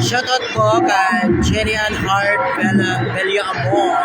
Shoutout po kay Jenny Ann Hart Bello Amor.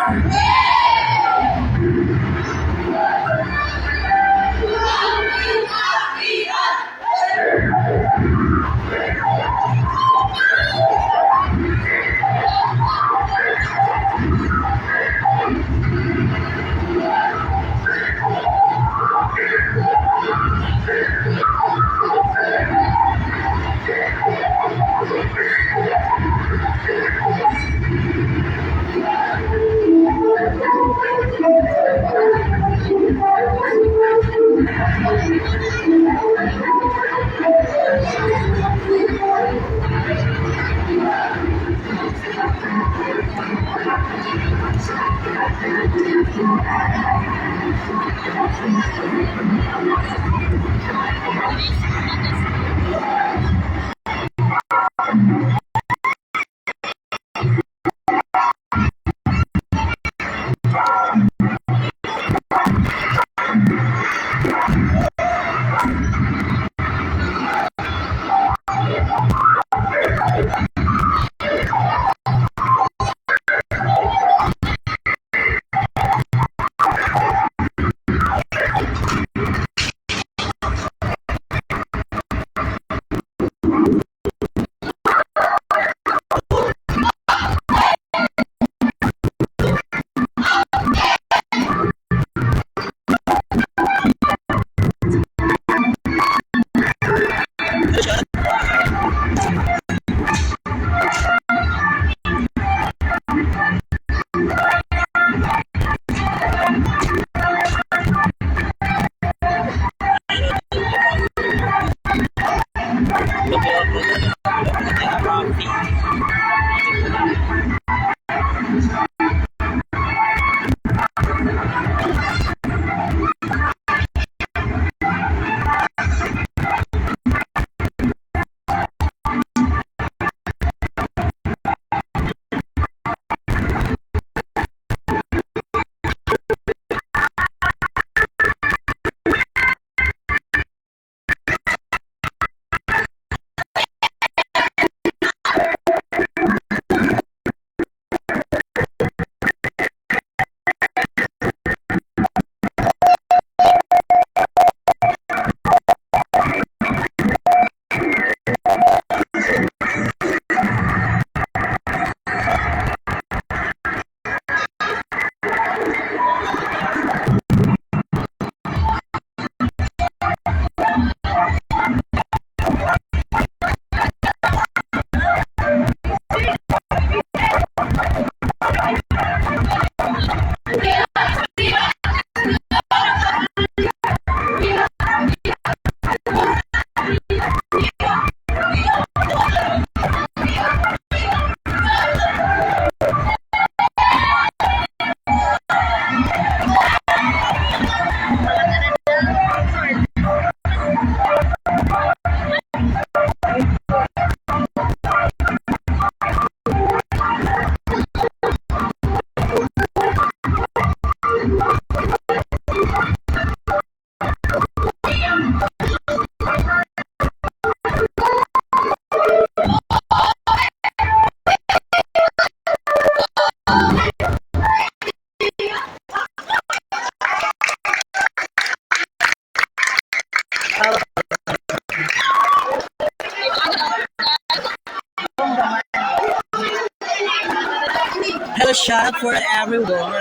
Shout out for everyone.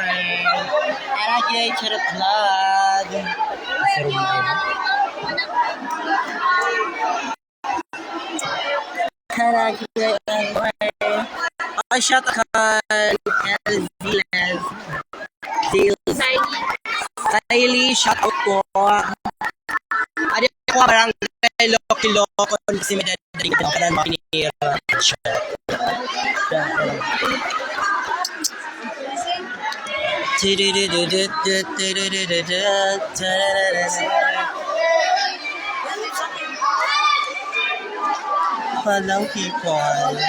NRJ Charot Vlog. Serum na yun. Oh, shout out kay LZLS. Kylie, shout out po. Adi ko barangay Loki-Loco kasi may dadaling ka ng makinira. Hello, people.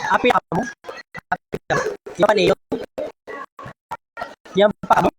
Api mo? Api ka. Yung ano yun? Yung pa mo?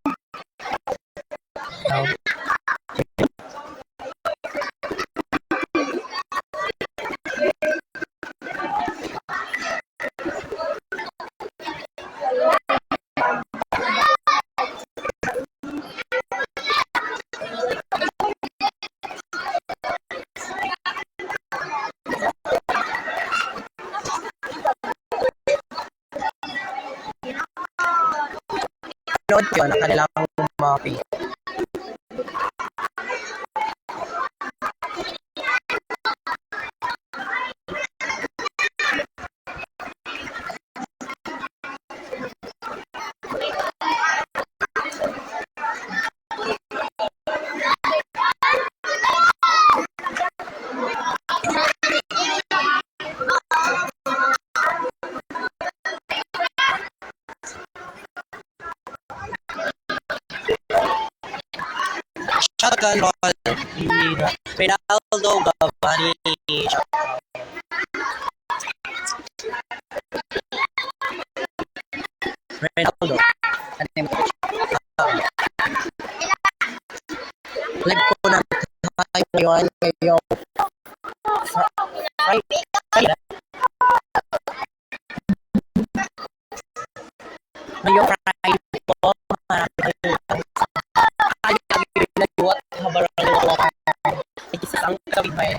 Nood ko yun ang kanilang mga page. Shotgun ball, Ronaldo Cavani. Ronaldo. Live po na ngayon. Ngayon Friday po. Nagbuhat habarang luwa. Ikisang kabibay.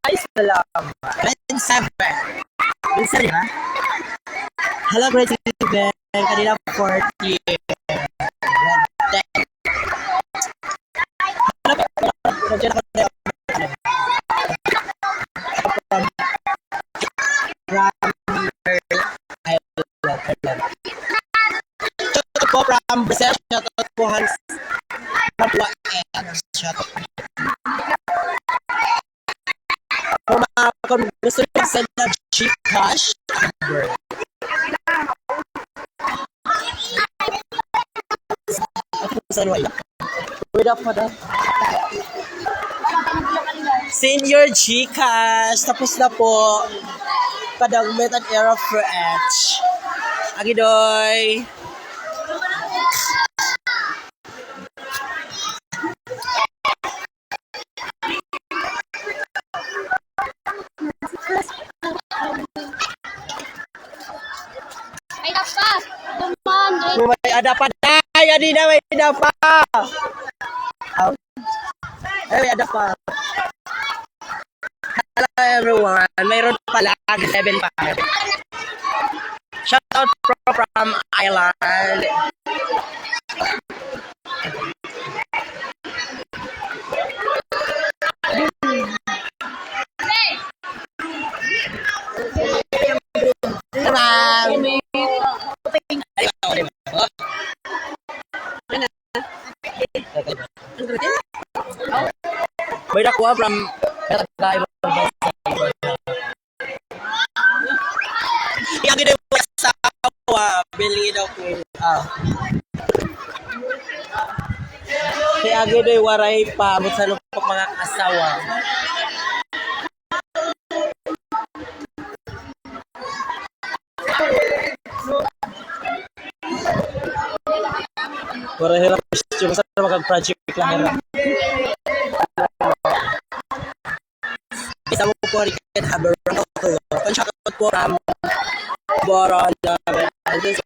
Ay, salamat. Grade 7. Grade 7, ha? Hello, grade 7. Kanina 40. Grade 10. Nandiyan ako na Shoutout po from Brazil. Shoutout po Hans Papua and shoutout. Kung gusto nyo send na Gcash, Senior Gcash, tapos na po. Padagmet at Era for H. Agidoy. Ay, dapat! Naman, May ada pa. Ay, adi na may ada pa. Ay, may ada pa. Hello everyone. Mayroon pala 7 pa. Shout out from Ireland. May nakuha from yang gede asawa beli daw ko kaya gede waray pa sa lupok mga asawa. Waray hirap yung sa mag-project lang hirap. Isa mo po rin haberto kung shoutout po from Boron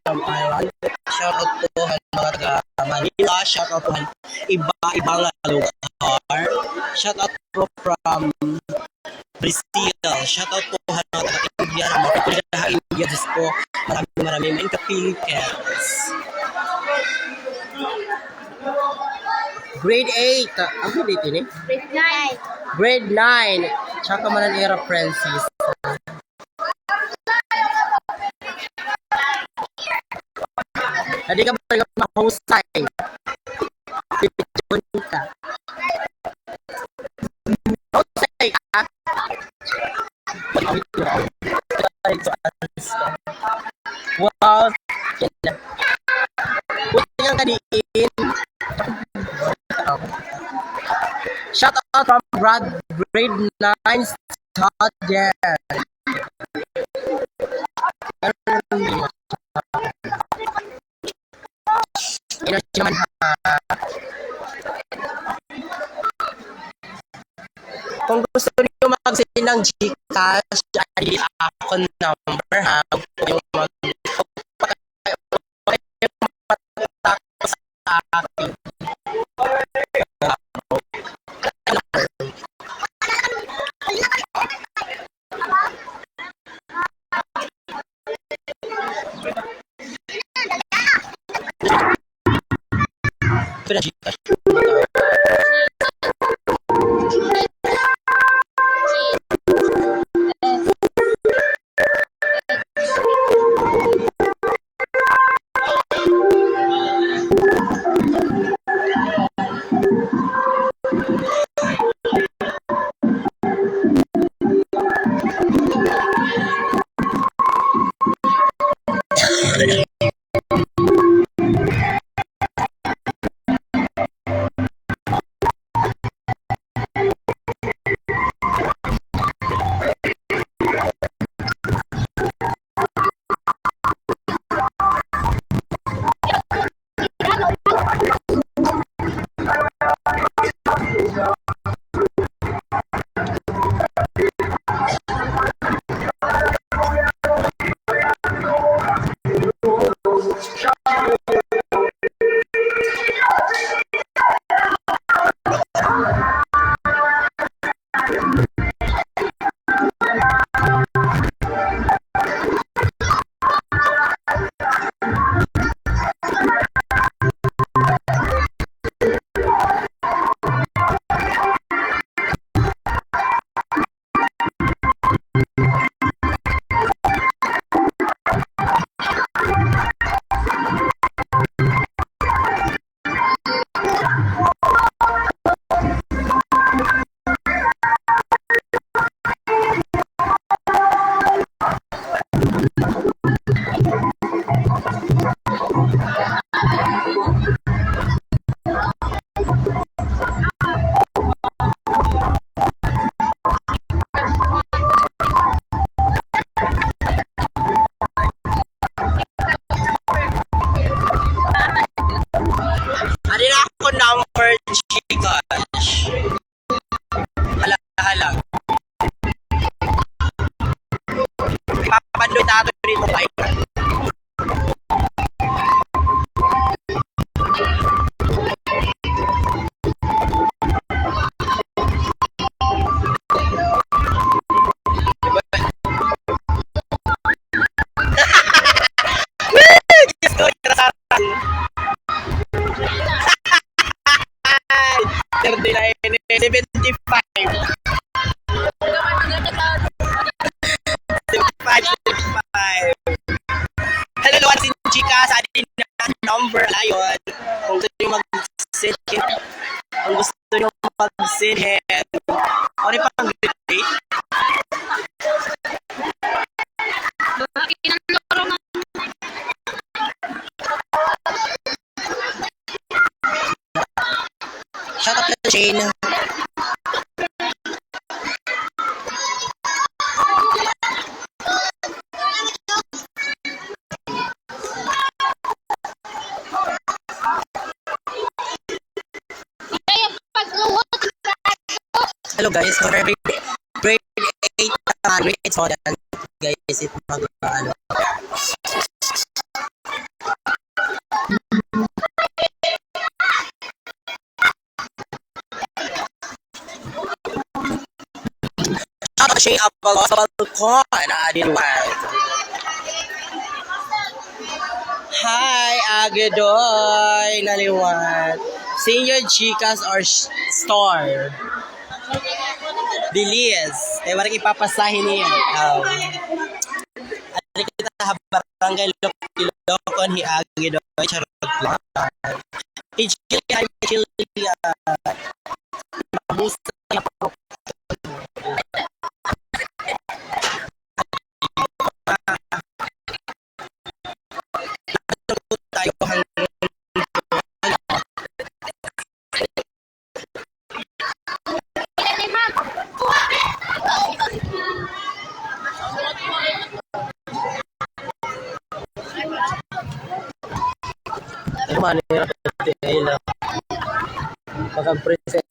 from Ireland. Shoutout po mga taga Manila. Shoutout po iba-ibang lugar. Shoutout po from Brazil. Shoutout po mga taga India. Mga taga India. Diyos po maraming mga Philippines. Grade 8. Ang grade 8 ini? Grade 9. Grade 9. Tsaka Mananera Francis. Hindi ka ba mahusay? Pipictuan ka. Mahusay ka? Wow. Buti kang kaniin. Shout out from grade 9 student. Kung gusto niyo mag-send ng Gcash, ay ako number ha. Yung sa akin. Android tato dito kayo. Gusto yung nasarang. 39, 75. 75. Hello, Luan Chika, sa atin na number ayon. Kung gusto nyo mag-send, kung gusto nyo mag-send, ano yung pang date? Shout out to Shane. Hello guys, for every grade 8 grade 8 so yan guys, ito mag-ano. Shout out to Shane Apple sa balkon. Hi, Agadoy, naliwat. Senior Chicas or store? Bilis. Eh, marang ipapasahin niya. Ano kita barangay Lokon, hi Agadoy, charot lang. Chili, mabusta na po. Tayo hanggang manera de la pag-present.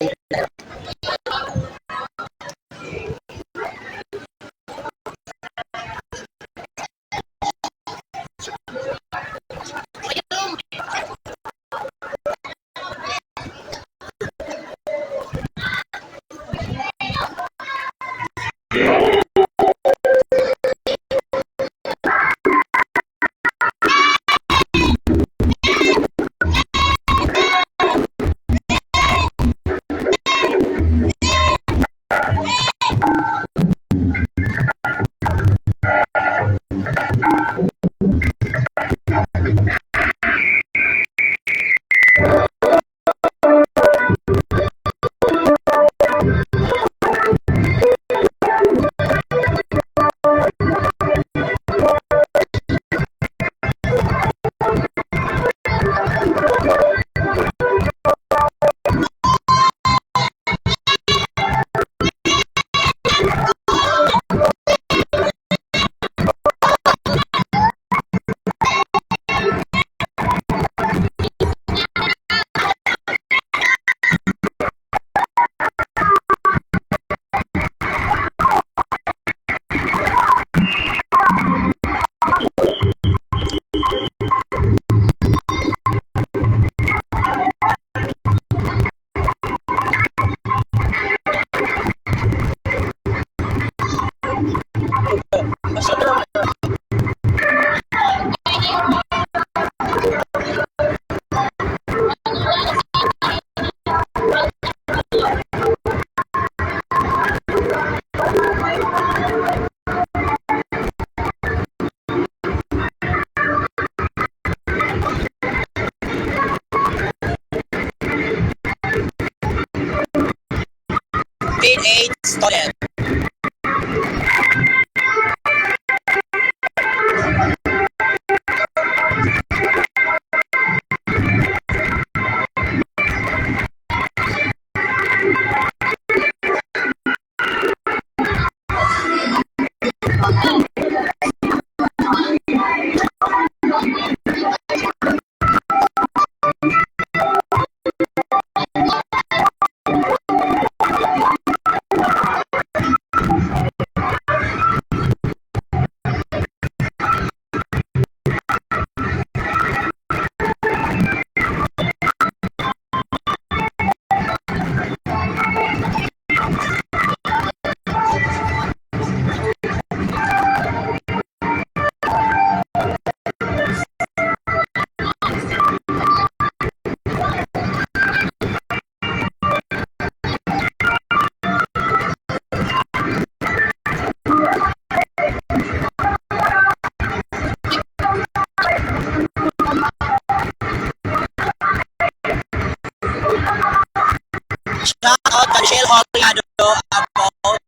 Grade 8 student. Michelle Oriado about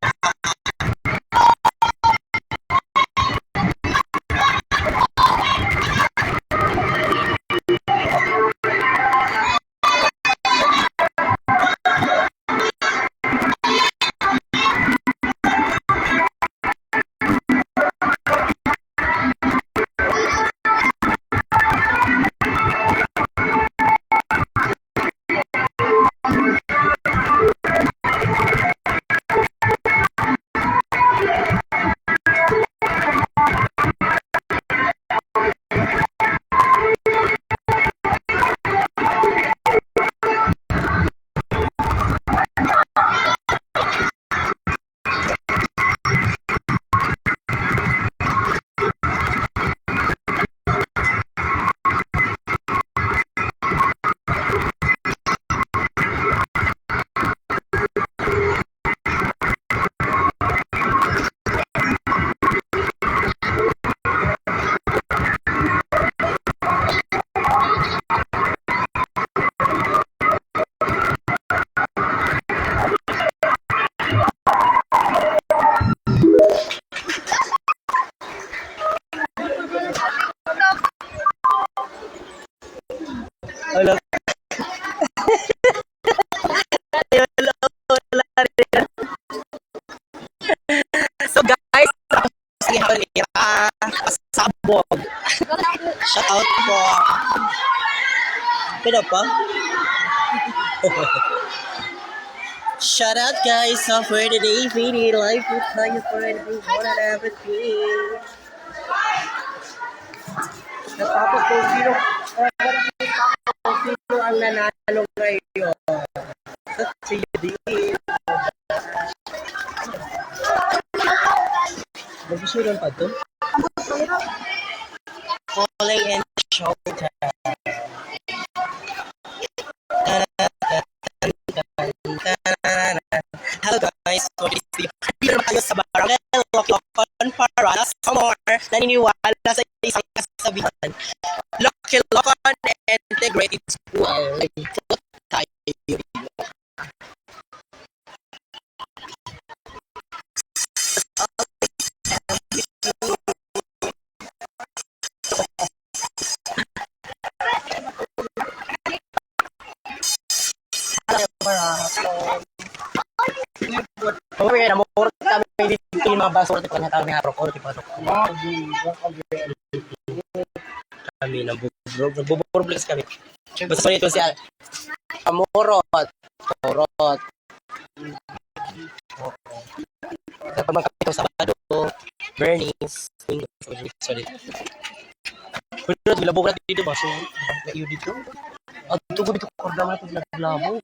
hello. So guys, si Halira Pasabog. Shout out po. Pino pa? Shout out guys for today video. Live with tayo for everything. One and everything. Natapos po sino ang nanalo ngayon. Si Yudin. Mag-isuran pa to? Calling and showtime. Hello guys, so this video, dito naman tayo sa Barangay Lokon para sa more naniniwala sa isang kasabihan. Lokon Integrated School. So tayo dito. Okay, namumurot kami dito yung mga basura at kanya-kami araw ko. Kami nagbuburblis kami. Basta nito siya. Amurot. Murot. Dapat man kami itong Sabado. Bernice. Sorry. Pero bilabog natin dito ba? So, kayo dito. At tugo dito ko naman ito bilabog.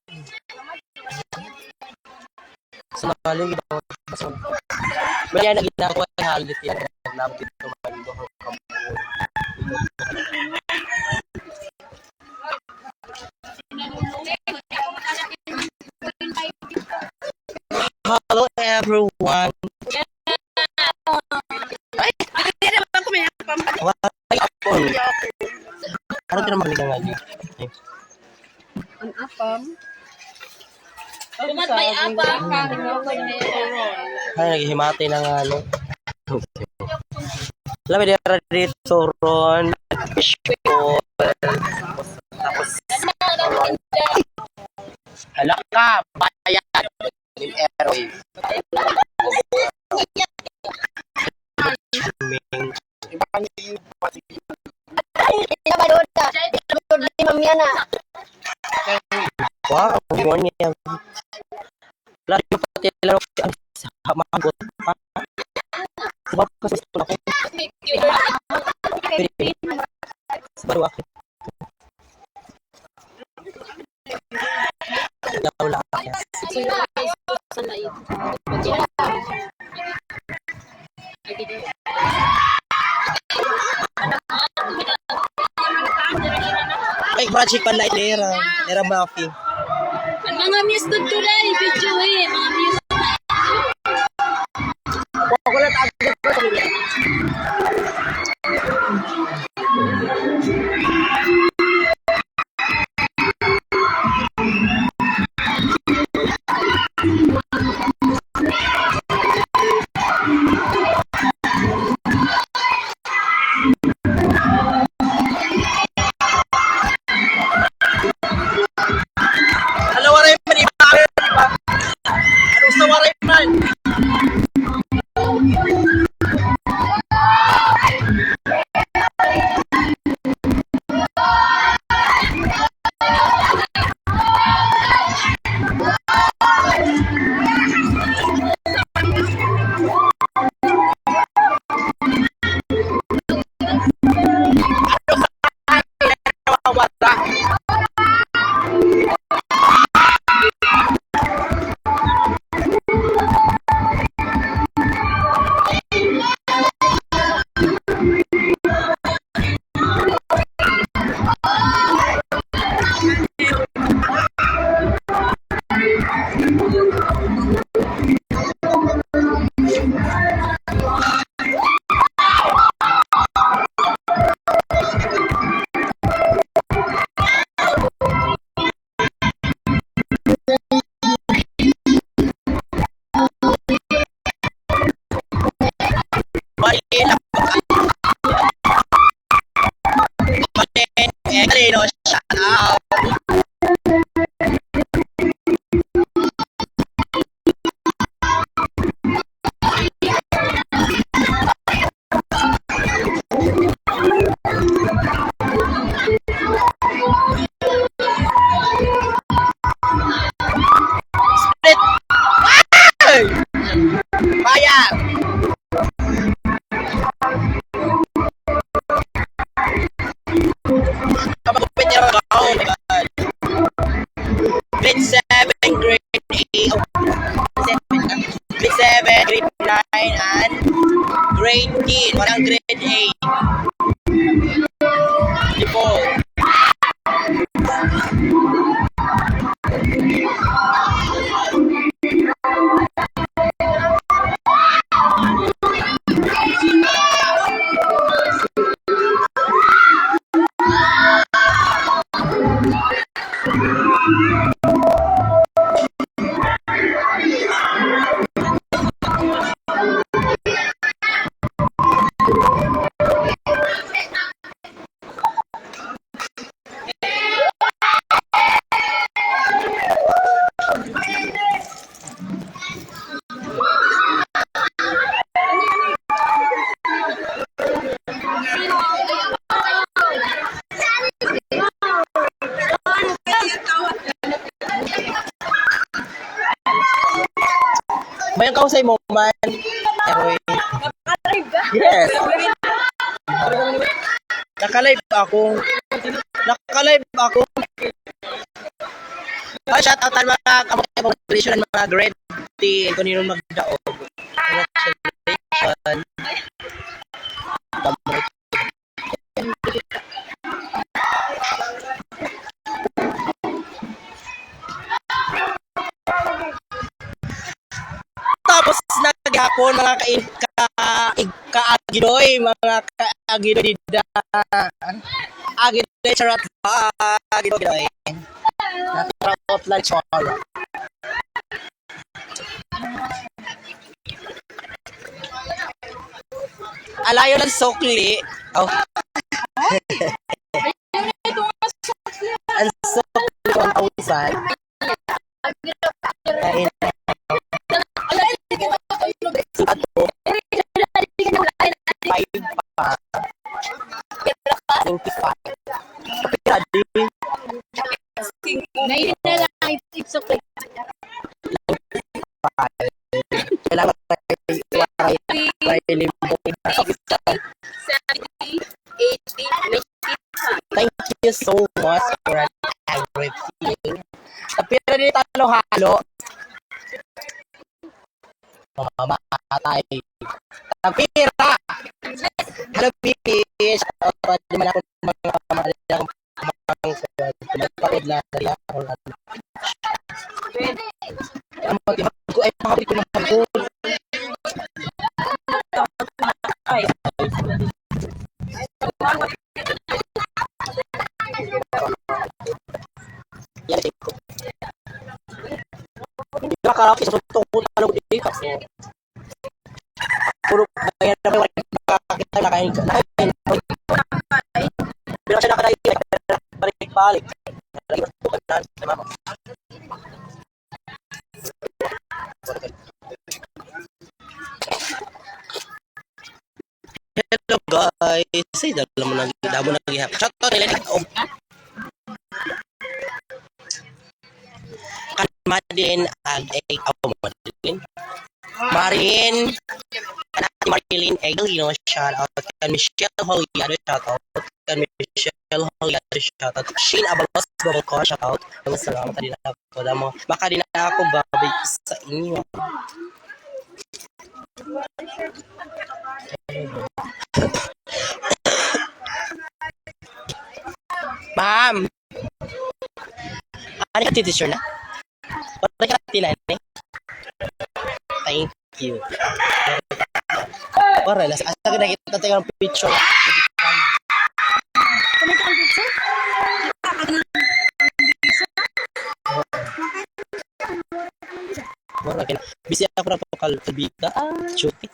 Sa maling ito. Maya na ginagawa ng halit yan. Naglabog dito malindo ko kampun. Hello everyone. Ay, why apple? Ano din naman ligang lagi? Ang apam. Kumat may apam. Ay, naghihimati ng ano. Alam mo, dito ron. Fishbowl. Tapos, hala ka, bayan. Yung airwave. Wow, ang buwan niya. Lalo yung pati lang sa magot pa. Sabab kasi ito na ko. Sabaru ako. Wala ako. Ay, project pa light era Maki. Mga miss to today, video mga miss. Ako na tagit ko sa nila. waray man. Wala. Marino, shout out. Split. Ay! Bayang. Kapagupit niya mga oh my god. Grade 7, grade 8, grade 7, grade 9, and grade 10. Walang grade 8. Default. Mayang kausay mo man. Eroy. Yes. Naka-live ako. Ay, shout out mga congratulations mga grade 10 kung nino magdaog. Congratulations. Tapos naghapon mga kaagidoy, mga kaagidoy dida. Agidoy charot agidoy. Natrapot lang chora. Alayo ng sokli. Oh. Ang sokli ko ang usan. Ato. 5 pa. 25. Kapitadi. Ngayon na lang, it's okay. Kailangan tayo limbong. 70, 80, 95. Thank you so much for everything. Tapira din talo halo. Mamatay. Tapira! Hello, Bikish! Di man ako mga pamahalang magpapid na rin ako. Ang matibag ko ay makapit ko ng hapon. Yan, ko. Hindi ka karaki sa suntong ko talong di kasi. Puro bayan na may nakakita na kain. Pero siya nakadaig. Balik-balik. Nalagay ko sa mama. guys. Say damo na gihap. Shout out nila ni kan Madin ag Madin. Marin Marilyn Eglino, shout out kan Michelle Holiado, shout out kan Michelle Holiado, shout out Shane Abalos Bangko, shout out. Salamat din ako damo. Baka din ako babay sa inyo. Ma'am. Ano ka t-shirt na? Wala ka tinan eh. Thank you. Ora, asa ka nakita tayo ng picture. Ora, busy ako na po kalbika. Chuti.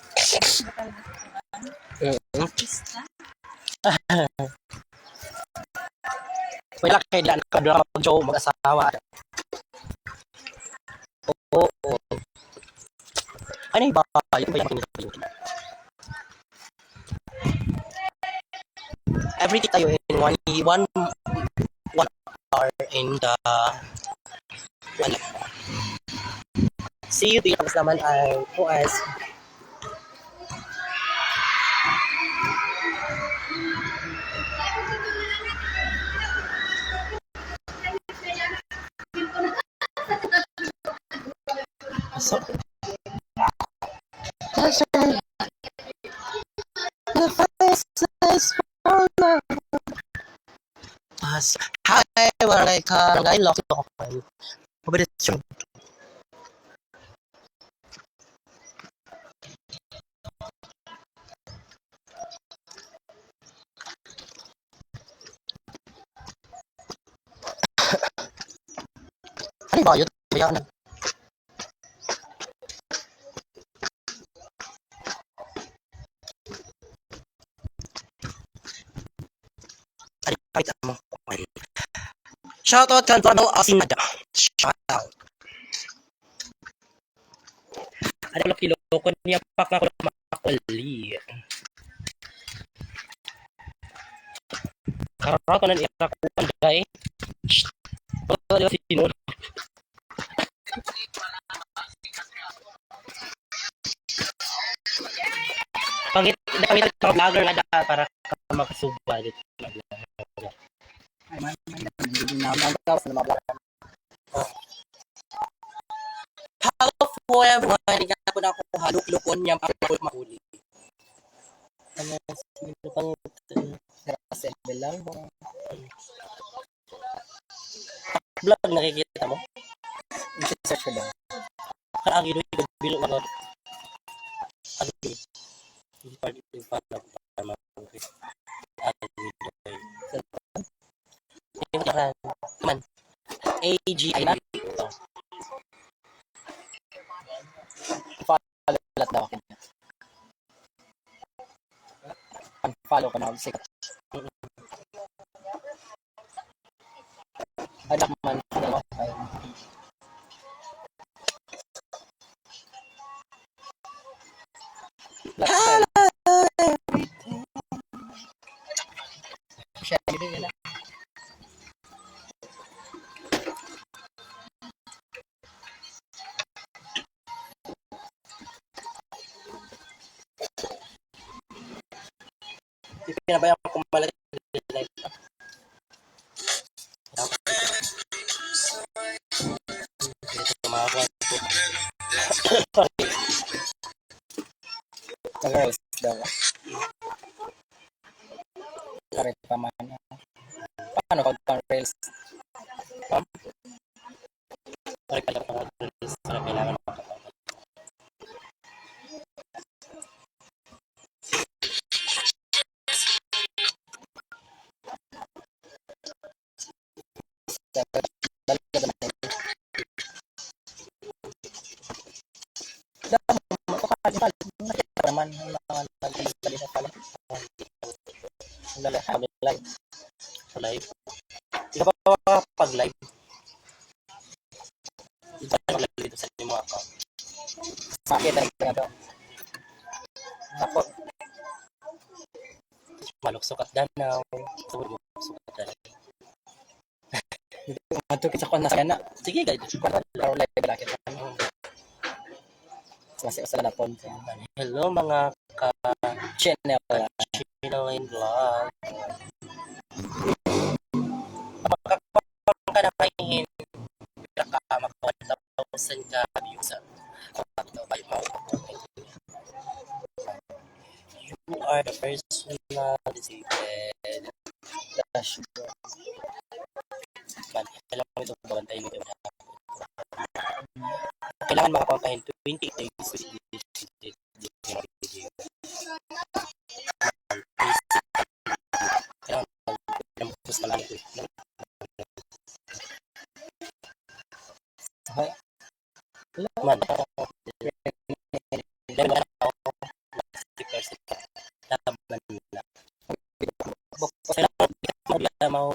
Wala kayo dyan nakadura mag-jow mag-asawa. Oo. Ano yung ba? Yung ba yung everything tayo in one hour in the ano. See you tapos naman ay OS. So, the face is for love. Hi, walay ka. Ngay lock ko pa. Pabirit siya. Ano ba yun? Kaya na. Shout out kan Ronald Asinada. Shout out. Ada kilo ko niya pak ako makuli. Karena ko nan irak ko panday. Wala sino. Pangit ng vlogger na para makasuba dito. Hello po everyone. Hindi ko na ako haluk-lukon niya para ko mahuli. Ano sino pang assemble lang. Vlog nakikita mo? I-search ko lang. Ang ilo yung bilo na ano yung party yung pala para come on. AGI na. Follow lahat daw. Follow ka na ako sikat. Anak man. Hello everything. Siya din na. Pinabayang ko malat live. Guys, daw. Sorry pa man. Paano pag rails? Sorry pala pag rails. Sorry kailangan naman nagpapalita sa pala. Live. Ikaw pa pag-live? Ikaw pa live dito sa inyo mga account. Sa akin na ito. Ako. Maluksok at danaw. Maluksok at danaw. Matukit sa na sana. Sige, guys. Laro live ba kita? Kasi sa lapon. Hello mga ka-channel. Channel in vlog. Makakapang ka na kainin. Maka 1,000 ka views. You are the personal disabled. Dashboard. Kailangan mo ito babantayin mo. Kailangan makapampahin 20 days with this video. Kailangan mag-post ka lang ito. Man, dahil ako, laban nila. Kailangan mo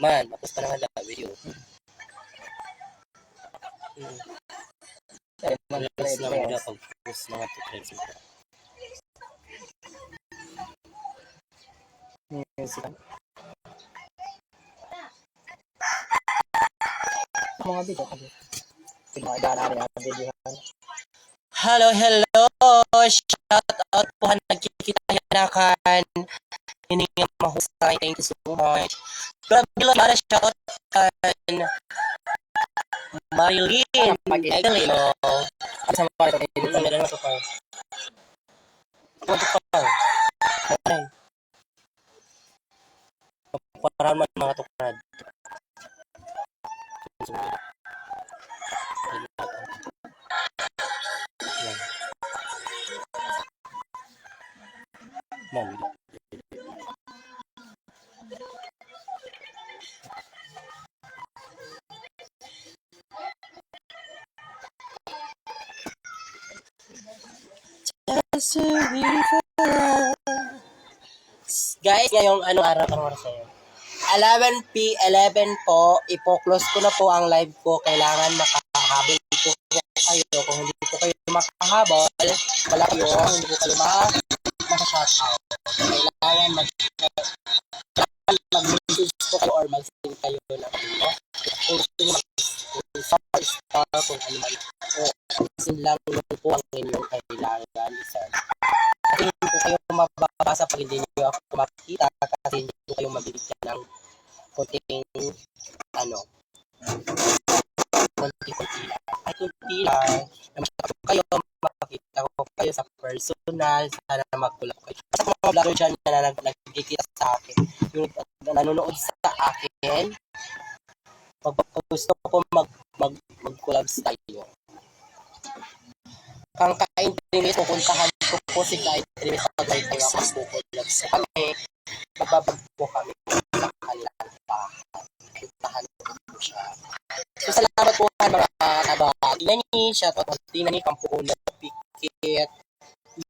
man, tapos pa naman lang video. Relax lang mga pag-post mga tutorials mo. Mga video kasi. Hello, hello! Shout out po nagkikita-hinakan. Hindi nga mahusay. Thank you so much. Grabe lang para shout out kan Marilyn. Magalino. At sa mga ito, ito meron na sa par. Ito par. Ay. Para man mga tukrad. Man. Guys, ngayong anong araw sa'yo? 11 po, ipo-close ko na po ang live ko. Kailangan makahabol po kayo. Kung hindi po kayo makahabol, wala kayo, hindi po kayo maka-shoutout. Kailangan mag-message po kayo or mag-send kayo na ano. Kung gusto nyo mag-star kung ano man. Send lang po ang inyong kailangan. Kasi hindi po kayo mababasa pag hindi nyo ako makikita kasi hindi po kayo mabibigyan ng konting konti lang. Ay, konti lang. Namasya kayo, makakita ko kayo sa personal. Sana magkulap kayo. Sa mga vlogger dyan na nagkikita sa akin, yung nanonood sa akin, gusto ko mag-collab tayo. Kang ka-internet, pupuntahan ko po si ka-internet pag may tayo ako mag-collab sa kami. Magbabag po kami sa kanilang bahay. Puntahan ko po siya. So, salamat po mga kabahagi na ni shoutout po din na ni Kampuuna Pikit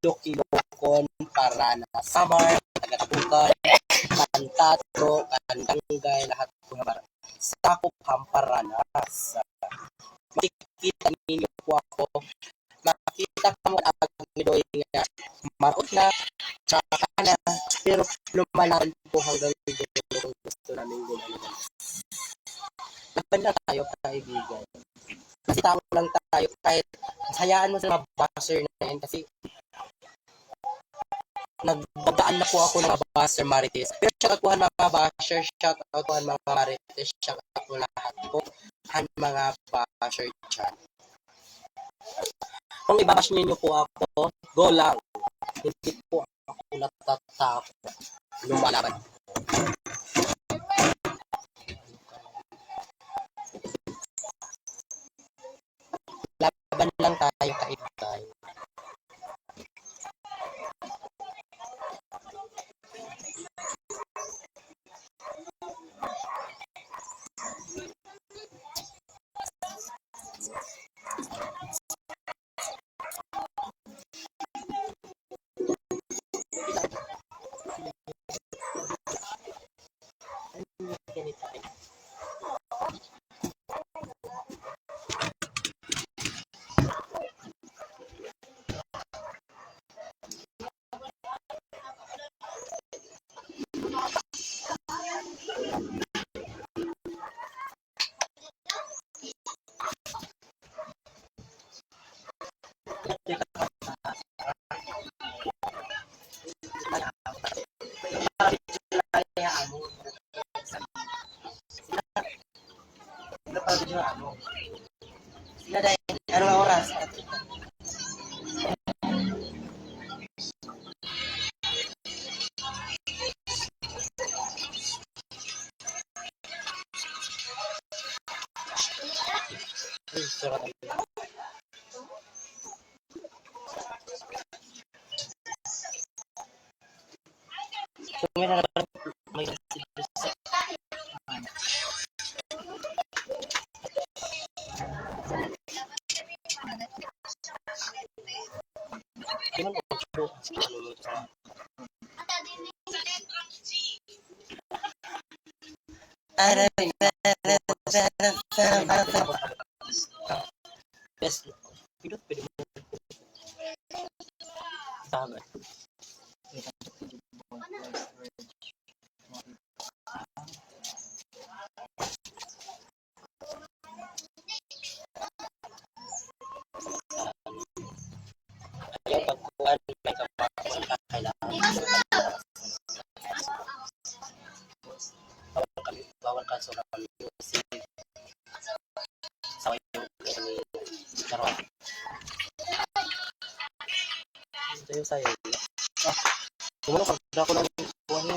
Loki-Lokon para na Samar, Tagatabukan, Kantato, Kandanggay, lahat po naman. Sakop Hamparanas. Makikita ninyo po ako. Makita ka mo ang pag-midoy nga marot na, tsaka na, pero lumalaban po hanggang dito kung gusto namin gumalaban. Laban na tayo, kaibigan. Kasi tao lang tayo, kahit hayaan mo sa mga buzzer na yan, kasi nagdaan na po ako ng mga buzzer Marites. Pero shoutout mga buzzer, shoutout mga Marites, shoutout po lahat po ang mga buzzer dyan. Kung ibabash niyo po ako, go lang. Hindi po ako natatakot. Lumalaban. Laban lang tayo kaibigan. Sila dahil, anong oras? Ay, surat. May na may Yes. Pidot, pwede mo. Tama. Ayaw pagkuhan, may kapakasal ka kailangan. Bawal ka sa mga music. Sa yung karoon. Ito yung sayo. Ah, kumano ka, dako lang buwan mo.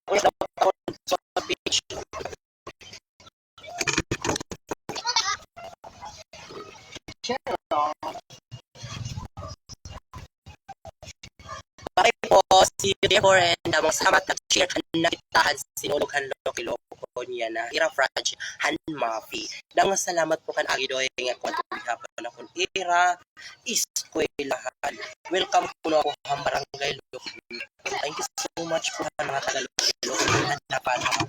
Wait, dapat ako sa page. Bakit po si Rio and mga salamat at share na kitahan sinulog loko niya na ira fraj han mafi. Dang salamat po kan agidoy nga kwento hapon na kun ira eskwelahan. Welcome po na ako ang barangay Loko. Thank you so much po mga taga Loko. Hanapan